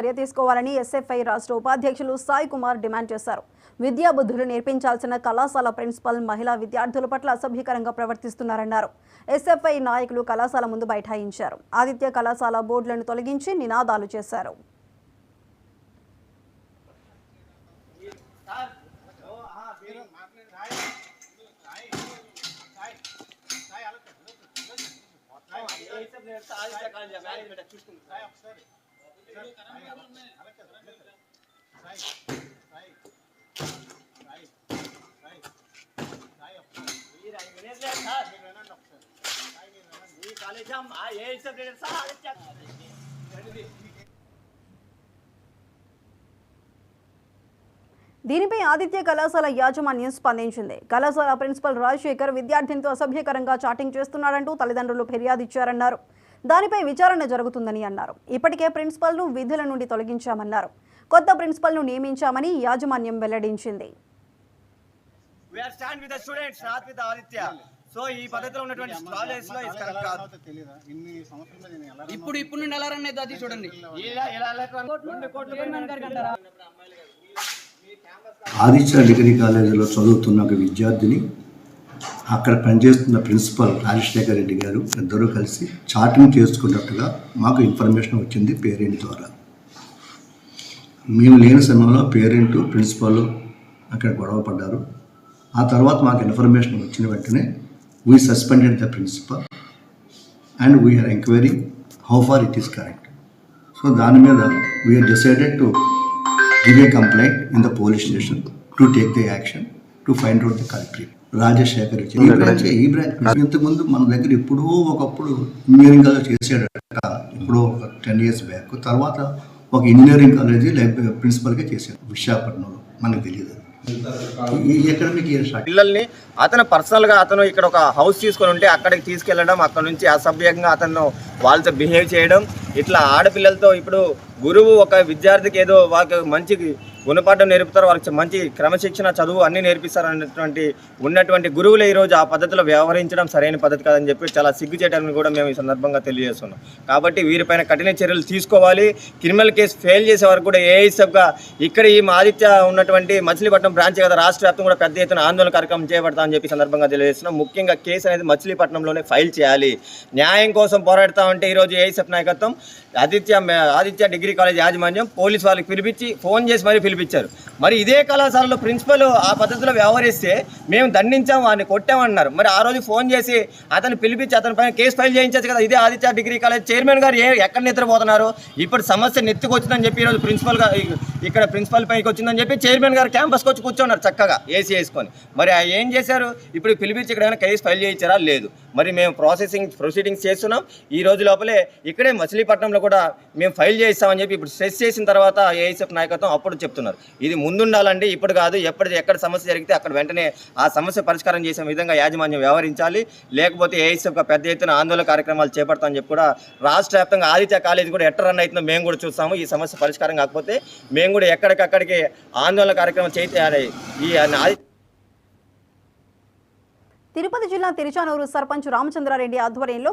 చర్య తీసుకోవాలని ఎస్ఎఫ్ఐ రాష్ట్ర ఉపాధ్యక్షులు సాయి కుమార్ డిమాండ్ చేశారు. విద్యా బుద్ధులు నేర్పించాల్సిన కళాశాల ప్రిన్సిపల్ మహిళా విద్యార్థుల పట్ల అసభ్యకరంగా ప్రవర్తిస్తున్నారన్నారు. ఎస్ఎఫ్ఐ నాయకులు కళాశాల ముందు బైఠాయించారు. ఆదిత్య కళాశాల బోర్డులను తొలగించి నినాదాలు చేశారు. దీనిపై ఆదిత్య కళాశాల యాజమాన్యం స్పందించింది. కళాశాల ప్రిన్సిపల్ రాజశేఖర్ విద్యార్థినితో అసభ్యకరంగా చాటింగ్ చేస్తున్నాడంటూ తల్లిదండ్రులు ఫిర్యాదు ఇచ్చారన్నారు. దానిపై విచారణ జరుగుతుందని అన్నారు. ఇప్పటికే ప్రిన్సిపల్ను విధుల నుండి తొలగించామన్నారు. కొత్త ప్రిన్సిపల్ను నియమించామని యాజమాన్యం వెల్లడించింది. సో ఈ పద్ధతిలో ఉన్నటువంటి కాలేజ్ లో ఇది కరెక్ట్ కాదు. ఇప్పుడు నుండి ఎలా రన్ అవుతుంది అది చూడండి. ఆదిత్య డిగ్రీ కాలేజీలో చదువుతున్న ఒక విద్యార్థిని అక్కడ పనిచేస్తున్న ప్రిన్సిపల్ రాజశేఖర్ రెడ్డి గారు ఇద్దరూ కలిసి చాటింగ్ చేసుకున్నట్టుగా మాకు ఇన్ఫర్మేషన్ వచ్చింది పేరెంట్ ద్వారా. మేము లేని సమయంలో పేరెంట్ ప్రిన్సిపల్ అక్కడ గొడవ పడ్డారు. ఆ తర్వాత మాకు ఇన్ఫర్మేషన్ వచ్చిన వెంటనే we suspended the principal and we are inquiring how far it is correct. So దాని మీద we have decided to give a complaint in the police station to take the action to find out the culprit. Rajasekhar ఈ branch ఇంతకుముందు మన దగ్గర ఎప్పుడో ఒకప్పుడు engineering college చేసాడట, ఎప్పుడో ఒక 10 years బ్యాక్. తర్వాత ఒక ఇంజనీరింగ్ కాలేజీ ప్రిన్సిపల్గా చేశాడు విశాఖపట్నంలో, మనకు తెలియదు. పిల్లల్ని అతను పర్సనల్ గా అతను ఇక్కడ ఒక హౌస్ తీసుకొని ఉంటే అక్కడికి తీసుకెళ్లడం, అక్కడ నుంచి అసభ్యంగా అతను వాళ్ళతో బిహేవ్ చేయడం, ఇట్లా ఆడపిల్లలతో ఇప్పుడు గురువు ఒక విద్యార్థికి ఏదో వాళ్ళకి మంచి గుణపాఠం నేర్పుతారు, వాళ్ళకి మంచి క్రమశిక్షణ చదువు అన్నీ నేర్పిస్తారు ఉన్నటువంటి గురువులు ఈరోజు ఆ పద్ధతిలో వ్యవహరించడం సరైన పద్ధతి కాదని చెప్పి చాలా సిగ్గుచేయడానికి కూడా మేము ఈ సందర్భంగా తెలియజేస్తున్నాం. కాబట్టి వీరిపైన కఠిన చర్యలు తీసుకోవాలి. క్రిమినల్ కేసు ఫెయిల్ చేసే వరకు కూడా ఏఐఎస్ఎఫ్గా ఇక్కడ ఈ ఆదిత్య ఉన్నటువంటి మచిలీపట్నం బ్రాంచ్ కదా రాష్ట్ర వ్యాప్తంగా కూడా పెద్ద ఎత్తున ఆందోళన కార్యక్రమం చేపడతామని చెప్పి సందర్భంగా తెలియజేస్తున్నాం. ముఖ్యంగా కేసు అనేది మచిలీపట్నంలోనే ఫైల్ చేయాలి. న్యాయం కోసం పోరాడతామంటే ఈరోజు ఏఐఎస్ఎఫ్ నాయకత్వం ఆదిత్య డిగ్రీ కాలేజ్ యాజమాన్యం పోలీసు వాళ్ళకి పిలిపించి ఫోన్ చేసి మరీ పిలిపించారు. మరి ఇదే కళాశాలలో ప్రిన్సిపల్ ఆ పద్ధతిలో వ్యవహరిస్తే మేము దండించాము, వాడిని కొట్టామన్నారు. మరి ఆ రోజు ఫోన్ చేసి అతను పిలిపించి అతని పైన కేసు ఫైల్ చేయించచ్చు కదా. ఇదే ఆదిత్య డిగ్రీ కాలేజ్ చైర్మన్ గారు ఎక్కడ నిద్రపోతున్నారు? ఇప్పుడు సమస్య నెత్తుకొచ్చిందని చెప్పి ఈరోజు ఇక్కడ ప్రిన్సిపల్ పైకి వచ్చిందని చెప్పి చైర్మన్ గారు క్యాంపస్కి వచ్చి కూర్చున్నారు చక్కగా ఏసీ వేసుకొని. మరి ఏం చేశారు? ఇప్పుడు పిలిపించి ఇక్కడ ఏమైనా కేసు ఫైల్ చేయించారా? లేదు. మరి మేము ప్రొసీడింగ్స్ చేస్తున్నాం. ఈ రోజు లోపలే ఇక్కడే మచిలీపట్నంలో కూడా మేము ఫైల్ చేయిస్తామని చెప్పి ఇప్పుడు స్ట్రెస్ చేసిన తర్వాత ఏఐఎస్ఎఫ్ నాయకత్వం అప్పుడు చెప్తున్నారు. ఇది ముందుండాలండి, ఇప్పుడు కాదు. ఎక్కడ సమస్య జరిగితే అక్కడ వెంటనే ఆ సమస్య పరిష్కారం చేసే విధంగా యాజమాన్యం వ్యవహరించాలి. లేకపోతే ఏఐఎస్ఎఫ్ పెద్ద ఎత్తున ఆందోళన కార్యక్రమాలు చేపడతామని చెప్పి కూడా రాష్ట్ర వ్యాప్తంగా ఆదిత్య కాలేజీ కూడా ఎట్ట రన్ అవుతుందో మేము కూడా చూస్తాము. ఈ సమస్య పరిష్కారం కాకపోతే మేము కూడా ఎక్కడికక్కడికి ఆందోళన కార్యక్రమం చేయాలి. తిరుపతి జిల్లా తిరుచానూరు సర్పంచ్ రామచంద్రారెడ్డి ఆధ్వర్యంలో